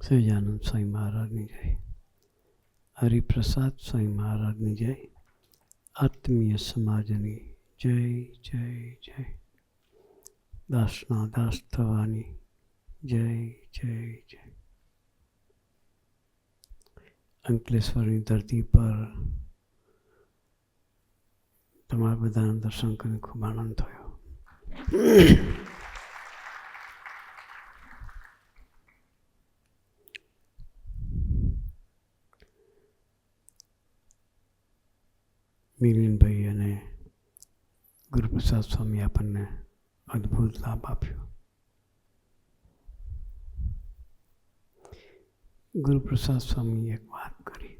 સહજાનંદ સ્વામી મહારાજની જય. હરિપ્રસાદ સ્વામી મહારાજની જય. આત્મીય સમાજની જય જય જય. દાસના દાસ થવાની જય જય જય. અંકલેશ્વરની ધરતી પર તમારા બધાના દર્શન કરીને ખૂબ આનંદ થયો. મિલિનભાઈ અને ગુરુપ્રસાદ સ્વામી આપણને અદ્ભુત લાભ આપ્યો. ગુરુપ્રસાદ સ્વામી એક વાત કરી,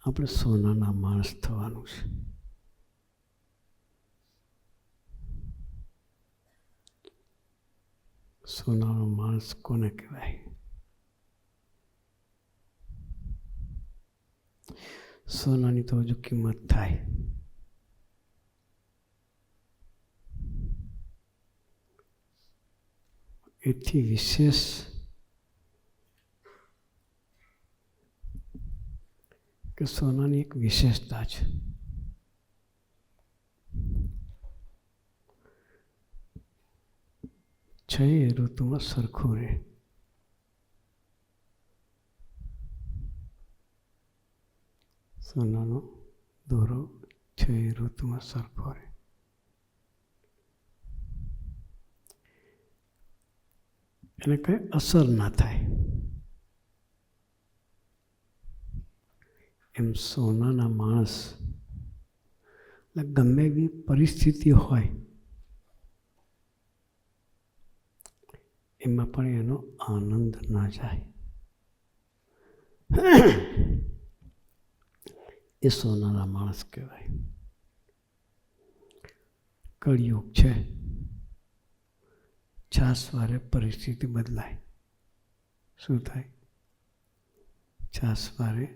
આપણે સોનાના માણસ થવાનું છે. સોનાનો માણસ કોને કહેવાય? સોનાની તો હજુ કિંમત થાય. એથી વિશેષ કે સોનાની એક વિશેષતા છે. છે ઋતુમાં સરખું રહે. સોનાનો દોરો છે ઋતુમાં સરખો રહે. એને કંઈ અસર ના થાય. એમ સોનાના માણસ ગમે એવી પરિસ્થિતિ હોય એમાં પણ એનો આનંદ ના જાય. એ સોનાના માણસ કહેવાય. કળિયુગ છે. છાસવારે પરિસ્થિતિ બદલાય. શું થાય? છાસવારે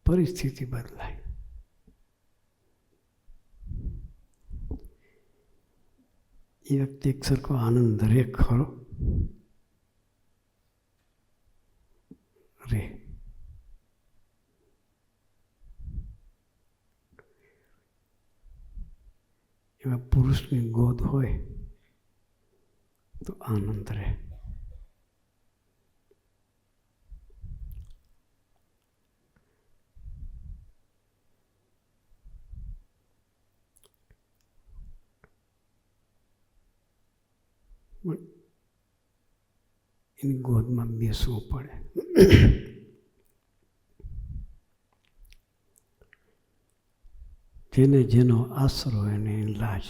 પરિસ્થિતિ બદલાય. એ વ્યક્તિ એક સરખો આનંદ રે ખરો? રે. એવા પુરુષની ગોદ હોય તો આનંદ રહે. એની ગોદમાં બેસવું પડે. જેને જેનો આશરો એને લાજ.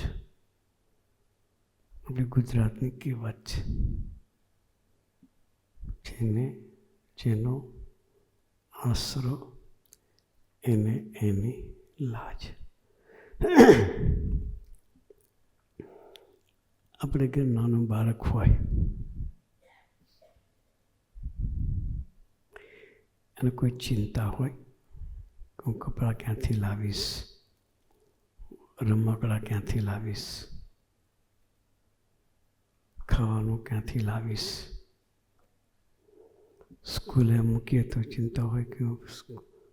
આપણી ગુજરાતની કહેવત છે. જેને જેનો આશરો એને એની લાજ. આપણે કે નાનું બાળક હોય અને કોઈ ચિંતા હોય, હું કપડાં ક્યાંથી લાવીશ, રમકડાં ક્યાંથી લાવીશ, ખાવાનું ક્યાંથી લાવીશ, સ્કૂલે મૂકીએ તો ચિંતા હોય કે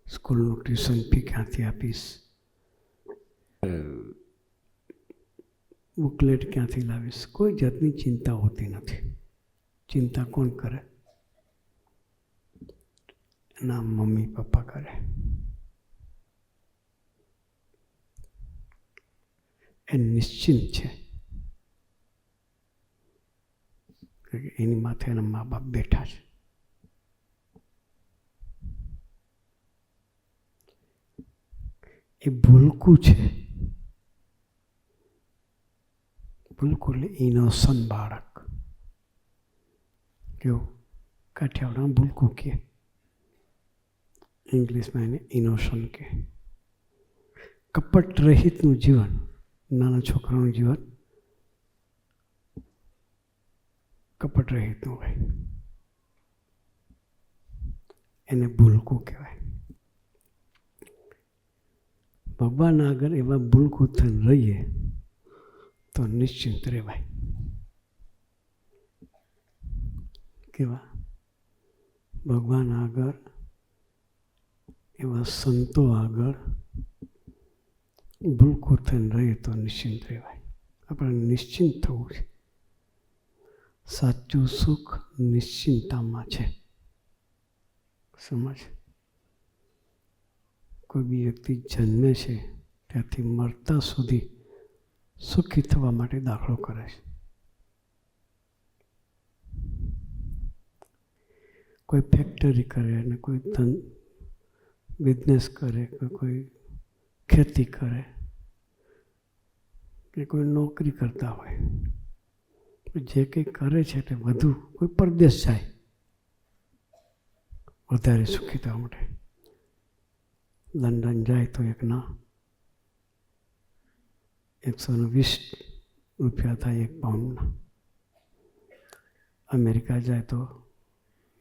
સ્કૂલનું ટ્યુશન ફી ક્યાંથી આપીશ, બુકલેટ ક્યાંથી લાવીશ. કોઈ જાતની ચિંતા હોતી નથી. ચિંતા કોણ કરે? એના મમ્મી પપ્પા કરે. એ નિશ્ચિંત છે. એની માથે એના મા બાપ બેઠા છે. એ ભૂલકું છે. ભૂલકું એટલે ઇનોસન્ટ બાળક. કેવું? કાઠિયાવાડમાં ભૂલકું કહે, ઇંગ્લિશમાં એને ઇનોસન્ટ કહે. કપટ રહિતનું જીવન, નાના છોકરાનું જીવન કપટ રહિતનું હોય. એને ભૂલકું કહેવાય. ભગવાન આગળ એવા ભૂલકું થઈને રહીએ તો નિશ્ચિંત રહેવાય. કેવા ભગવાન આગળ, એવા સંતો આગળ ભૂલકો થઈને રહીએ તો નિશ્ચિંત રહેવાય. આપણે નિશ્ચિંત થવું છે. સાચું સુખ નિશ્ચિંતામાં છે. સમજ. કોઈ બી વ્યક્તિ જન્મે છે ત્યાંથી મરતા સુધી સુખી થવા માટે દાખલો કરે છે. કોઈ ફેક્ટરી કરે અને કોઈ બિઝનેસ કરે કે કોઈ ખેતી કરે કે કોઈ નોકરી કરતા હોય, જે કંઈ કરે છે તે વધુ કોઈ પરદેશ જાય વધારે સુખી થવા માટે. લંડન જાય તો એકના 120 રૂપિયા થાય એક પાઉન્ડના. અમેરિકા જાય તો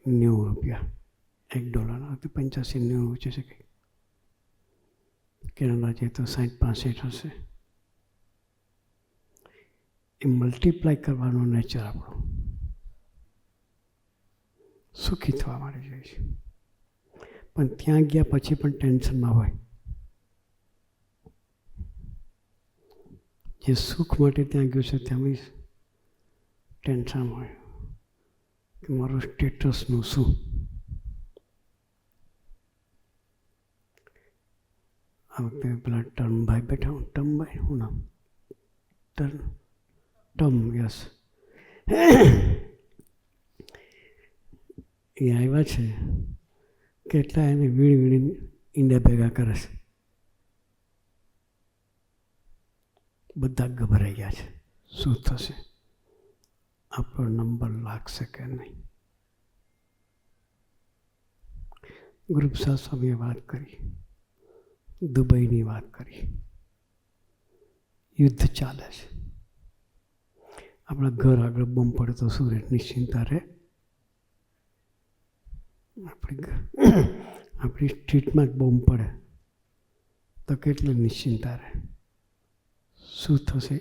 90 રૂપિયા એક ડોલરના, તો 85-90 ઊંચે છે કંઈક. કેનેડા જાય તો 60-65 હશે. એ મલ્ટીપ્લાય કરવાનો નેચર આપણો. સુખી થવા માટે જોઈએ છે. પણ ત્યાં ગયા પછી પણ ટેન્શનમાં હોય. જે સુખ માટે ત્યાં ગયો છે ત્યાં બી ટેન્શન હોય કે મારું સ્ટેટસનું શું. આ વખતે પેલા ટર્મભાઈ બેઠા હું, ટર્મભાઈ શું નામ? Term yes. એ આવ્યા છે. કેટલા એને વીણી ઈંડા ભેગા કરે છે. બધા ગભરાઈ ગયા છે. શું થશે? આપણો નંબર લાગશે કે નહીં? ગ્રુપ સ્વામીએ વાત કરી, દુબઈની વાત કરી. યુદ્ધ ચાલે છે. આપણા ઘર આગળ બોમ્બ પડે તો શું રહે? નિશ્ચિંતા રહે? આપણી સ્ટ્રીટમાં જ બોમ્બ પડે તો કેટલી નિશ્ચિંતા રહે? શું થશે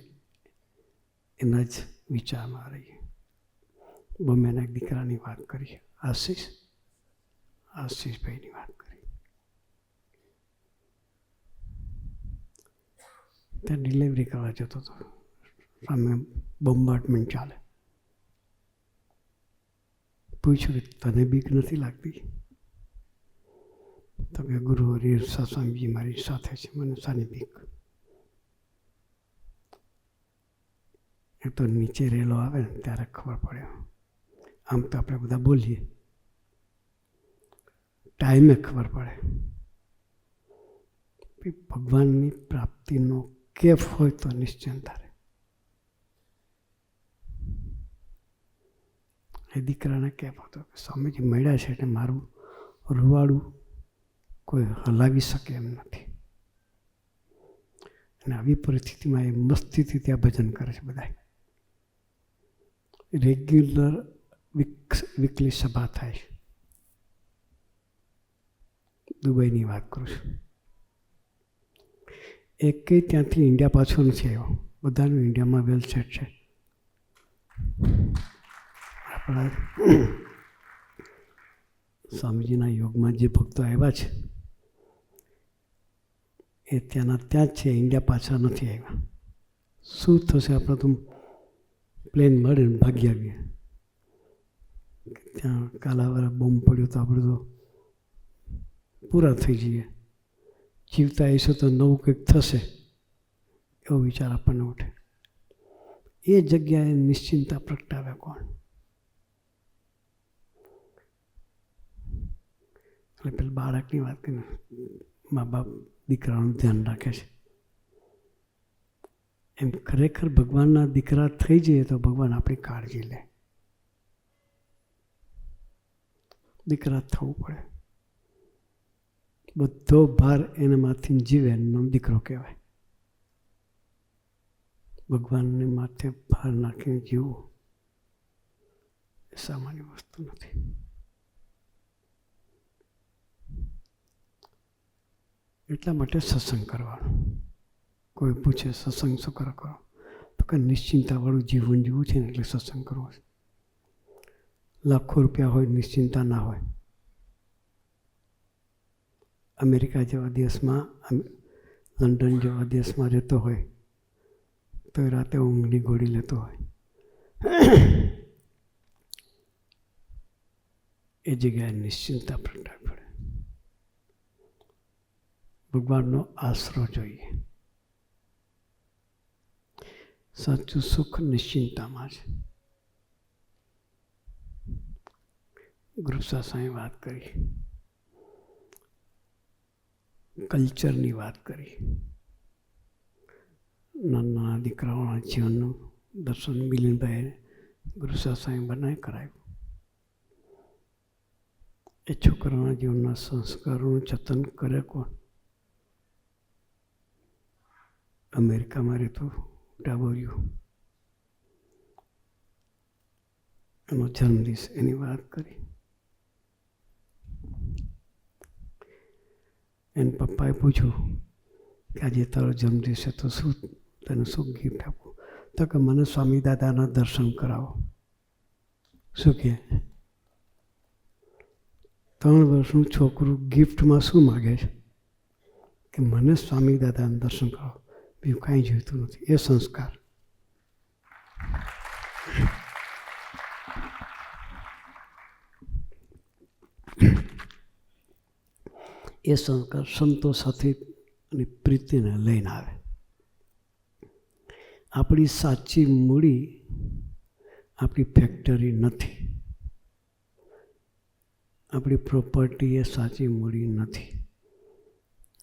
એના જ વિચારમાં રહીએ. બમ્યાના એક દીકરાની વાત કરી, આશીષભાઈની વાત કરી. ત્યાં ડિલિવરી કરવા જતો હતો, સામે બોમ્બાર્ડમેન્ટ ચાલે. પૂછ્યું કે તને બીક નથી લાગતી? તો કે ગુરુ હરિ સ્વામીજી મારી સાથે છે, મને શાની બીક? એ તો નીચે રેલો આવે ને ત્યારે ખબર પડે. આમ તો આપણે બધા બોલીએ, ટાઈમે ખબર પડે. ભગવાનની પ્રાપ્તિનો કેફ હોય તો નિશ્ચિંતા રહે. એ દીકરાને કેફ હતો કે સ્વામીજી મળ્યા છે એટલે મારું રૂવાડું કોઈ હલાવી શકે એમ નથી. અને આવી પરિસ્થિતિમાં એ મસ્તીથી ત્યાં ભજન કરે છે. બધા રેગ્યુલર વીકલી સભા થાય છે. દુબઈની વાત કરું છું. એકેય ત્યાંથી ઇન્ડિયા પાછો નથી આવ્યો. બધાનું ઇન્ડિયામાં વેલ સેટ છે. આપણા સ્વામીજીના યોગમાં જે ભક્તો આવ્યા છે એ ત્યાંના ત્યાં જ છે, ઇન્ડિયા પાછા નથી આવ્યા. શું થશે? આપણે તો પ્લેન મળે ને ભાગી આવીએ. ત્યાં કાલાવાળા બોમ્બ પડ્યો તો આપણે તો પૂરા થઈ જઈએ. જીવતા આવીશું તો નવું કંઈક થશે એવો વિચાર આપણને ઉઠે. એ જગ્યાએ નિશ્ચિંતા પ્રગટાવે કોણ? એટલે પેલા બાળકની વાત કરીને મા બાપ દીકરાનું ધ્યાન રાખે છે. એમ ખરેખર ભગવાનના દીકરા થઈ જઈએ તો ભગવાન આપણી કાળજી લે. દીકરા થવું પડે. બધો ભાર એનામાંથી જીવે એનો દીકરો કહેવાય. ભગવાનને માથે ભાર નાખીને જીવવું એ સામાન્ય વસ્તુ નથી. એટલા માટે સત્સંગ કરવાનો. કોઈ પૂછે સત્સંગ શું કરો? તો કે નિશ્ચિંતાવાળું જીવન જીવવું છે ને એટલે સત્સંગ કરવો છે. લાખો રૂપિયા હોય, નિશ્ચિંતા ના હોય. અમેરિકા જેવા દેશમાં, લંડન જેવા દેશમાં રહેતો હોય તો રાતે ઊંઘની ગોળી લેતો હોય. એ જગ્યાએ નિશ્ચિંતા પ્રગટાવી પડે. ભગવાનનો આશરો જોઈએ. સાચું સુખ નિશ્ચિંતામાં છે. ગુરુસાસાએ વાત કરી, કલ્ચરની વાત કરી, નાના દીકરાઓના જીવનનું દર્શન મિલિનભાઈ ગુરુસાસાએ બનાવી કરાવ્યું. એ છોકરાના જીવનના સંસ્કારોનું જતન કરે કોણ? અમેરિકામાં રહેતું ટાબોરિયું, એનો જન્મદિવસ, એની વાત કરી. એને પપ્પાએ પૂછ્યું કે આજે તારો જન્મદિવસ છે તો શું તને શું ગિફ્ટ આપવું? તો કે મને સ્વામી દાદાના દર્શન કરાવો. શું કહે? 3 વર્ષનું છોકરું ગિફ્ટમાં શું માગે છે? કે મને સ્વામી દાદાના દર્શન કરાવો. બીજું કાંઈ જોઈતું નથી. એ સંસ્કાર. એ સંસ્કાર સંતો સાથે અને પ્રીતિને લઈને આવે. આપણી સાચી મૂડી આપણી ફેક્ટરી નથી. આપણી પ્રોપર્ટી એ સાચી મૂડી નથી.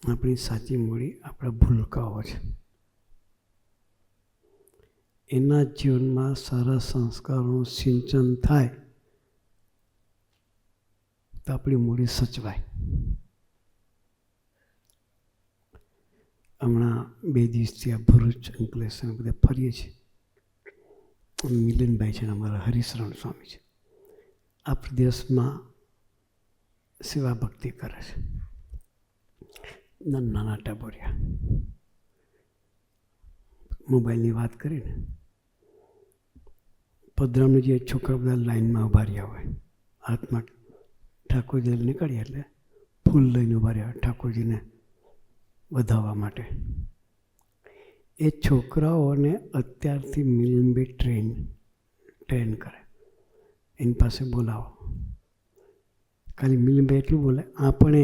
આપણી સાચી મૂડી આપણા ભૂલકાઓ છે. એના જીવનમાં સારા સંસ્કારોનું સિંચન થાય તો આપણી મૂડી સચવાય. હમણાં 2 દિવસથી આ ભરૂચ, અંકલેશ્વર બધે ફરીએ છીએ. મિલનભાઈ છે, અમારા હરિશરણ સ્વામી છે. આ પ્રદેશમાં સેવા ભક્તિ કરે છે. નાના ટાબોરિયા. મોબાઈલની વાત કરીને પધરામણી જે છોકરા બધા લાઈનમાં ઊભા રહ્યા હોય, હાથમાં ઠાકોરજી નીકળ્યા એટલે ફૂલ લઈને ઊભા રહ્યા ઠાકોરજીને વધાવવા માટે. એ છોકરાઓને અત્યારથી મિલનભાઈ ટ્રેન કરે. એની પાસે બોલાવો. ખાલી મિલનભાઈ એટલું બોલે, આપણે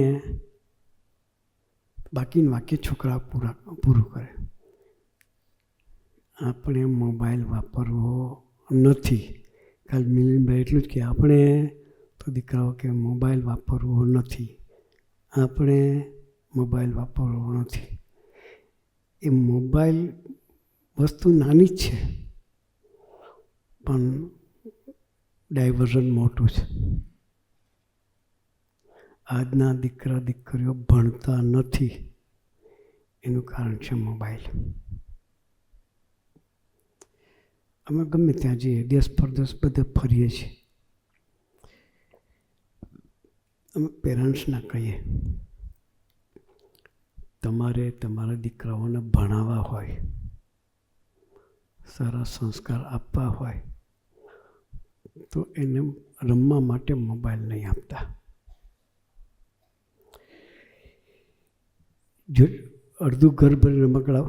બાકીનું વાક્ય છોકરા પૂરું કરે. આપણે મોબાઈલ વાપરવો નથી. ખાલી મિલનભાઈ એટલું જ કે આપણે તો દીકરાઓ કે મોબાઈલ વાપરવો નથી. આપણે મોબાઈલ વાપરવો નથી. એ મોબાઈલ વસ્તુ નાની જ છે પણ ડાયવર્ઝન મોટું છે. આજના દીકરા દીકરીઓ ભણતા નથી, એનું કારણ છે મોબાઈલ. અમે ગમે ત્યાં જઈએ, દેશ પરદેશ બધે ફરીએ છીએ. અમે પેરેન્ટ્સના કહીએ, તમારે તમારા દીકરાઓને ભણાવવા હોય, સારા સંસ્કાર આપવા હોય તો એને રમવા માટે મોબાઈલ નહીં આપતા. જો અડધું ઘર ભરી રમકડા,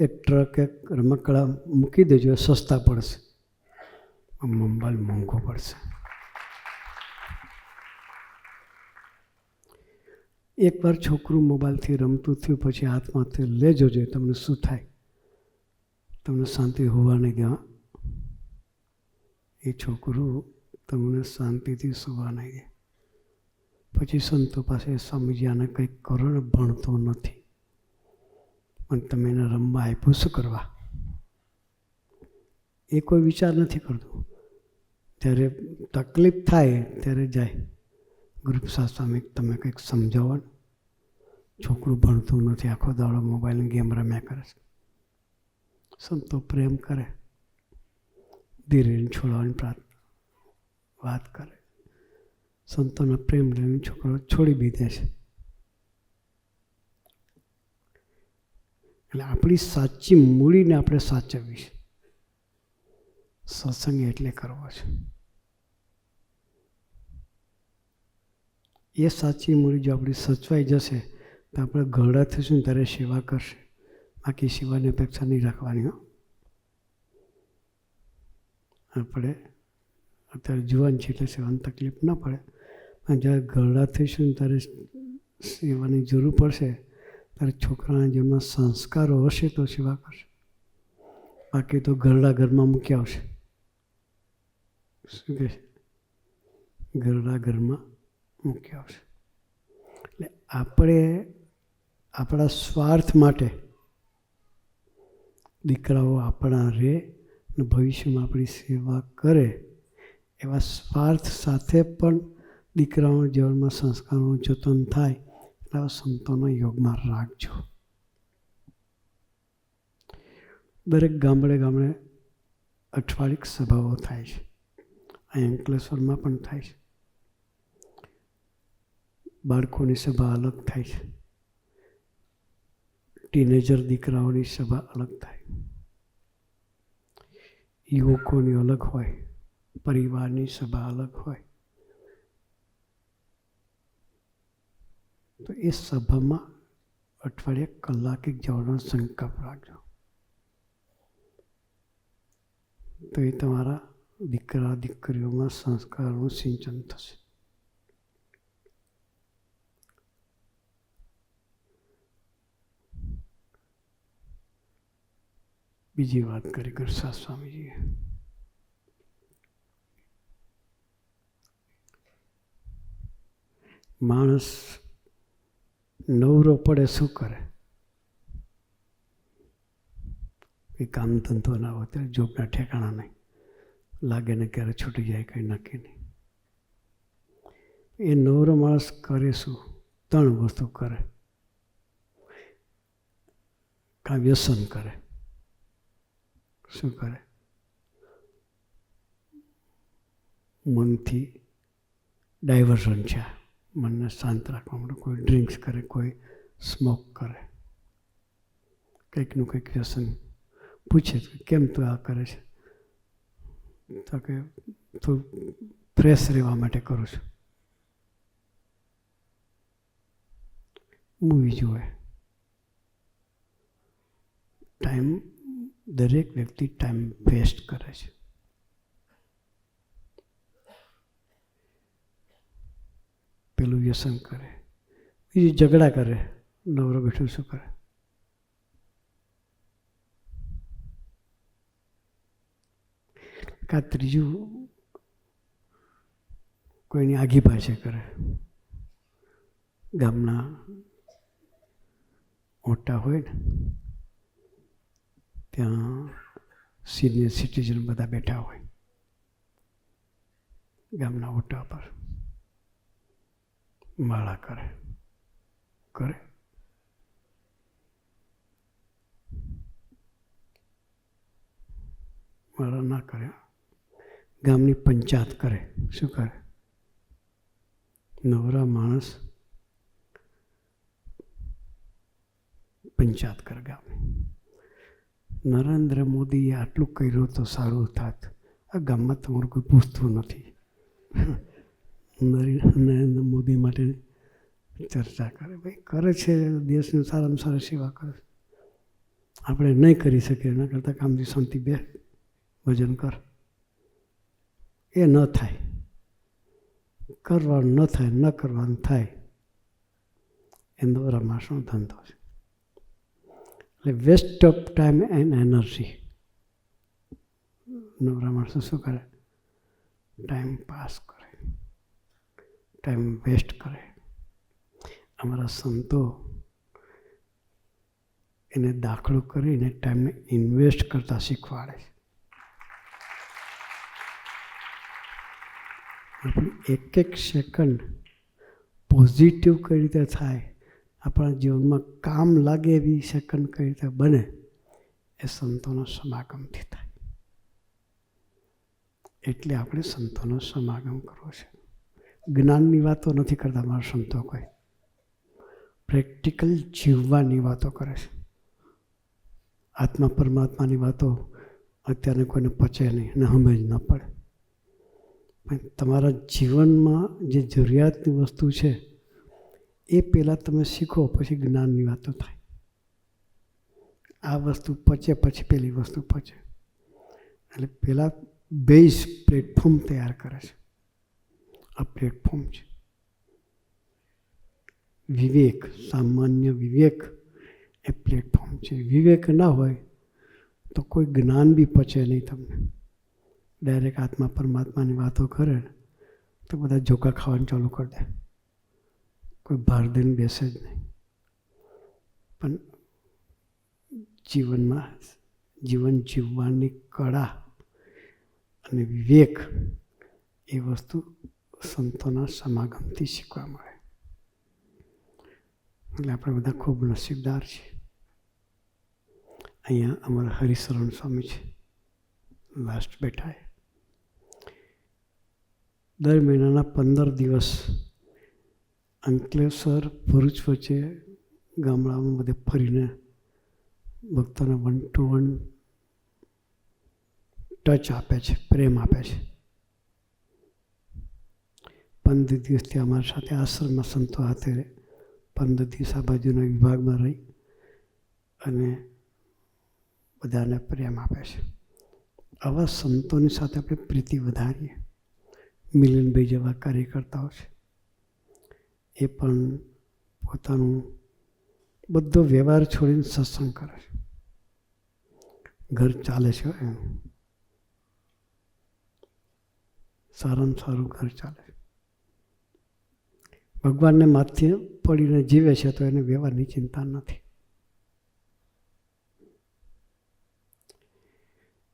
એક ટ્રક એક રમકડા મૂકી દેજો, સસ્તા પડશે. મોબાઈલ મોંઘો પડશે. એકવાર છોકરું મોબાઈલથી રમતું થયું પછી હાથમાંથી લેજો જોઈએ, તમને શું થાય? તમને શાંતિ હોવા નહીં દેવા. એ છોકરું તમને શાંતિથી સુવા નહીં દે. પછી સંતો પાસે સ્વામીજી આને કંઈક કરો ને, ભણતો નથી પણ તમે એને રમવા આપ્યું, શું કરવા? એ કોઈ વિચાર નથી કરતું. જ્યારે તકલીફ થાય ત્યારે જાય ગુરુપ્રસાદ સ્વામી, તમે કંઈક સમજાવો ને, છોકરું ભણતું નથી, આખો દાડો મોબાઈલની ગેમ રમ્યા કરે છે. સંતો પ્રેમ કરે, ધીરે છોડવાની વાત કરે. સંતોના પ્રેમ લઈને છોકરો છોડી બી દે છે. એટલે આપણી સાચી મૂડીને આપણે સાચવવી છે. સત્સંગ એટલે કરવો છે. એ સાચી મૂડી જો આપણી સચવાઈ જશે તો આપણે ઘરડા થઈશું ત્યારે સેવા કરશે. બાકી સેવાની અપેક્ષા નહીં રાખવાની. હો, આપણે અત્યારે જુવાન છીએ એટલે સેવાની તકલીફ ન પડે, પણ જ્યારે ઘરડા થઈશું ત્યારે સેવાની જરૂર પડશે ત્યારે છોકરાના જીવનમાં સંસ્કારો હશે તો સેવા કરશે. બાકી તો ઘરડા ઘરમાં મૂકી આવશે. શું કહે છે? ઘરડા ઘરમાં મૂકી આવશે. એટલે આપણે આપણા સ્વાર્થ માટે દીકરાઓ આપણા રહે અને ભવિષ્યમાં આપણી સેવા કરે એવા સ્વાર્થ સાથે પણ દીકરાઓના જીવનમાં સંસ્કારોનું જતન થાય એવા સંતોના યોગમાં રાખજો. દરેક ગામડે ગામડે અઠવાડિક સભાઓ થાય છે. આ અંકલેશ્વરમાં પણ થાય છે. બાળકોની સભા અલગ થાય છે, ટીનેજર દીકરાઓની સભા અલગ થાય, યુવકોની અલગ હોય, પરિવારની સભા અલગ હોય. તો એ સભામાં અઠવાડિયે કલાકે જવાનો સંકલ્પ રાખજો. તો એ તમારા દીકરા દીકરીઓમાં સંસ્કારનું સિંચન થશે. બીજી વાત કરી ગરસા સ્વામીજીએ. માણસ નવરો પડે શું કરે? એ કામ ધંધો ના હોય ત્યારે જોબના ઠેકાણા નહીં, લાગે ને ક્યારે છૂટી જાય કંઈ નક્કી નહીં. એ નવરો માણસ કરે શું? 3 વસ્તુ કરે. કાં વ્યસન કરે. શું કરે? મનથી ડાયવર્ઝન છે, મનને શાંત રાખવા માટે કોઈ ડ્રિંક્સ કરે, કોઈ સ્મોક કરે, કંઈકનું કંઈક વ્યસન. પૂછે કેમ તું આ કરે છે? તો કે થોડું ફ્રેશ રહેવા માટે કરું છું. મૂવી જોવે. ટાઈમ, દરેક વ્યક્તિ ટાઈમ વેસ્ટ કરે છે. પેલું વ્યસન કરે, બીજું ઝઘડા કરે. નવરો બેઠું શું કરે? કાં ત્રીજું કોઈની આગી પાછે કરે. ગામના મોટા હોય ને ત્યાં સિનિયર સિટીઝન બધા બેઠા હોય ગામના ઓટા પર, માળા કરે. માળા ના કરે. ગામની પંચાયત કરે. શું કરે? નવરા માણસ પંચાયત કરે ગામની. નરેન્દ્ર મોદીએ આટલું કર્યું તો સારું થાત. આ ગામમાં તમારું કોઈ પૂછતું નથી. નરેન્દ્ર મોદી માટે ચર્ચા કરે. ભાઈ કરે છે, દેશની સારામાં સારી સેવા કરે. આપણે નહીં કરી શકીએ એના કરતાં કામથી શાંતિ બે ભજન કર. એ ન થાય, કરવાનું ન થાય, ન કરવાનું થાય. એ નવરા માણસનો ધંધો છે. એટલે waste of time and energy. નવરા માણસો શું કરે? ટાઈમ પાસ કરે, ટાઈમ વેસ્ટ કરે. અમારા સંતો એને દાખલો કરીને ટાઈમને ઇન્વેસ્ટ કરતા શીખવાડે છે. આપણું એક સેકન્ડ પોઝિટિવ કઈ રીતે થાય, આપણા જીવનમાં કામ લાગે એવી સેકન્ડ કઈ રીતે બને, એ સંતોનો સમાગમથી થાય. એટલે આપણે સંતોનો સમાગમ કરવો છે. જ્ઞાનની વાતો નથી કરતા મારા સંતો. કોઈ પ્રેક્ટિકલ જીવવાની વાતો કરે છે. આત્મા પરમાત્માની વાતો અત્યારે કોઈને પચે નહીં અને સમજ ન પડે. પણ તમારા જીવનમાં જે જરૂરિયાતની વસ્તુ છે એ પહેલાં તમે શીખો, પછી જ્ઞાનની વાતો થાય. આ વસ્તુ પચે પછી પેલી વસ્તુ પચે. એટલે પહેલાં બેઝ પ્લેટફોર્મ તૈયાર કરે છે. આ પ્લેટફોર્મ છે. વિવેક, સામાન્ય વિવેક એ પ્લેટફોર્મ છે. વિવેક ના હોય તો કોઈ જ્ઞાન બી પચે નહીં તમને. ડાયરેક્ટ આત્મા પરમાત્માની વાતો કરે તો બધા ઝોકા ખાવાનું ચાલુ કરી દે. કોઈ ભાર દઈને બેસે જ નહીં. પણ જીવનમાં જીવન જીવવાની કળા અને વિવેક એ વસ્તુ સંતોના સમાગમથી શીખવા મળે. એટલે આપણે બધા ખૂબ નસીબદાર છીએ. અહીંયા અમારા હરિશરણ સ્વામી છે, લાસ્ટ બેઠા. દર મહિનાના 15 દિવસ અંકલેશ્વર ભરૂચ વચ્ચે ગામડામાં બધે ફરીને ભક્તોને 1-to-1 ટચ આપે છે, પ્રેમ આપે છે. 15 દિવસથી અમારી સાથે આશ્રમમાં સંતો હાથે 15 દિવસ આ બાજુના વિભાગમાં રહી અને બધાને પ્રેમ આપે છે. આવા સંતોની સાથે આપણે પ્રીતિ વધારીએ. મિલનભાઈ જેવા કાર્યકર્તાઓ છે, એ પણ પોતાનું બધો વ્યવહાર છોડીને સત્સંગ કરે છે. ઘર ચાલે છે એમ, સારામાં સારું ઘર ચાલે છે. ભગવાનને માથે પડીને જીવે છે તો એને વ્યવહારની ચિંતા નથી.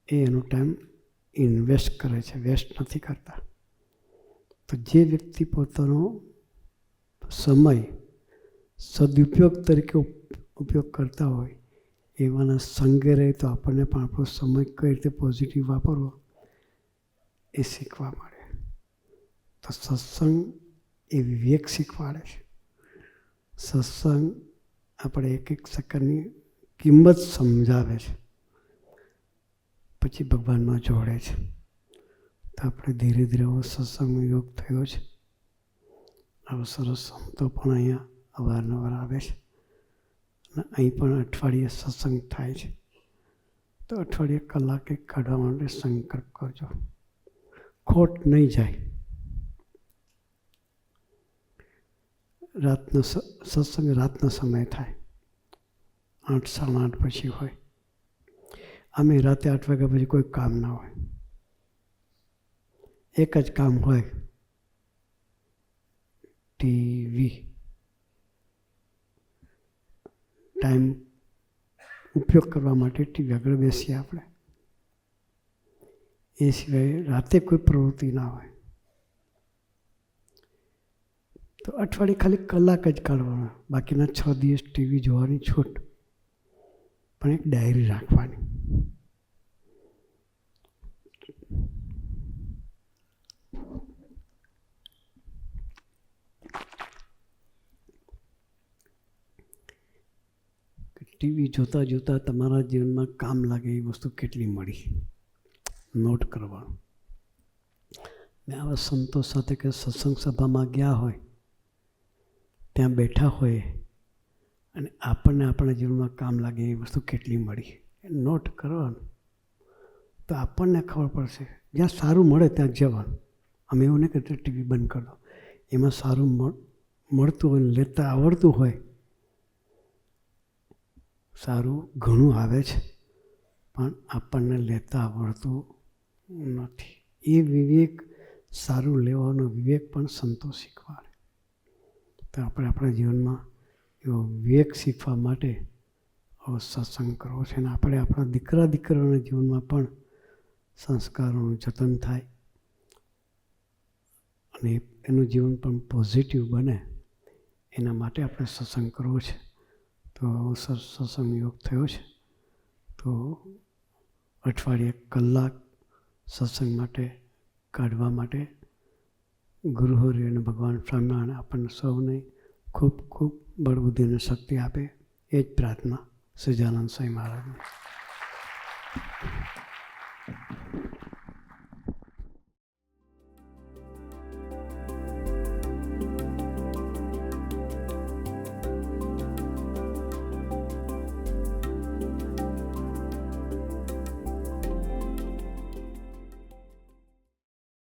એ એનો ટાઈમ ઇન્વેસ્ટ કરે છે, વેસ્ટ નથી કરતા. તો જે વ્યક્તિ પોતાનો સમય સદુપયોગ તરીકે ઉપયોગ કરતા હોય એવાના સંગે રહે તો આપણને પણ આપણો સમય કઈ રીતે પોઝિટિવ વાપરવો એ શીખવા મળે. તો સત્સંગ એ વિવેક શીખવાડે છે. સત્સંગ આપણે એક સેકન્ડની કિંમત સમજાવે છે, પછી ભગવાનમાં જોડે છે. તો આપણે ધીરે ધીરે આવો સત્સંગનો યોગ થયો છે. આવો સરસ સંતો પણ અહીંયા અવારનવાર આવે છે અને અહીં પણ અઠવાડિયે સત્સંગ થાય છે. તો અઠવાડિયે કલાકે કાઢવા માટે સંકલ્પ કરજો, ખોટ નહીં જાય. રાતનો સત્સંગ રાતનો સમય થાય, 8, 8:30 પછી હોય. અમે રાતે 8 વાગ્યા પછી કોઈ કામ ના હોય. એક જ કામ હોય, ટીવી. ટાઈમ ઉપયોગ કરવા માટે ટીવી આગળ બેસીએ આપણે. એ સિવાય રાતે કોઈ પ્રવૃત્તિ ના હોય. તો અઠવાડિયે ખાલી કલાક જ કાઢવાના, બાકીના 6 દિવસ ટીવી જોવાની છૂટ. પણ એક ડાયરી રાખવાની. ટીવી જોતાં જોતાં તમારા જીવનમાં કામ લાગે એ વસ્તુ કેટલી મળી, નોટ કરવાનું. મેં આવા સંતો સાથે કે સત્સંગ સભામાં ગયા હોય, ત્યાં બેઠા હોય અને આપણને આપણા જીવનમાં કામ લાગે એ વસ્તુ કેટલી મળી, નોટ કરવાનું. તો આપણને ખબર પડશે. જ્યાં સારું મળે ત્યાં જવાનું. અમે એવું નહીં કહેતા ટીવી બંધ કરી દો. એમાં સારું મળતું હોય, લેતા આવડતું હોય, સારું ઘણું આવે છે, પણ આપણને લેતા આવડતું નથી. એ વિવેક, સારું લેવાનો વિવેક પણ સંતો શીખવાડે. તો આપણે આપણા જીવનમાં એવો વિવેક શીખવા માટે સત્સંગ કરવો છે. અને આપણે આપણા દીકરા દીકરીઓના જીવનમાં પણ સંસ્કારોનું જતન થાય અને એનું જીવન પણ પોઝિટિવ બને, એના માટે આપણે સત્સંગ કરવો છે. તો સત્સંગ યોગ થયો છે. તો અઠવાડિયે કલાક સત્સંગ માટે કાઢવા માટે ગુરુહરિ અને ભગવાન સ્વામિનારાયણ આપણને સૌને ખૂબ ખૂબ બળબુદ્ધિ અને શક્તિ આપે, એ જ પ્રાર્થના સહજાનંદ સ્વામી મહારાજને.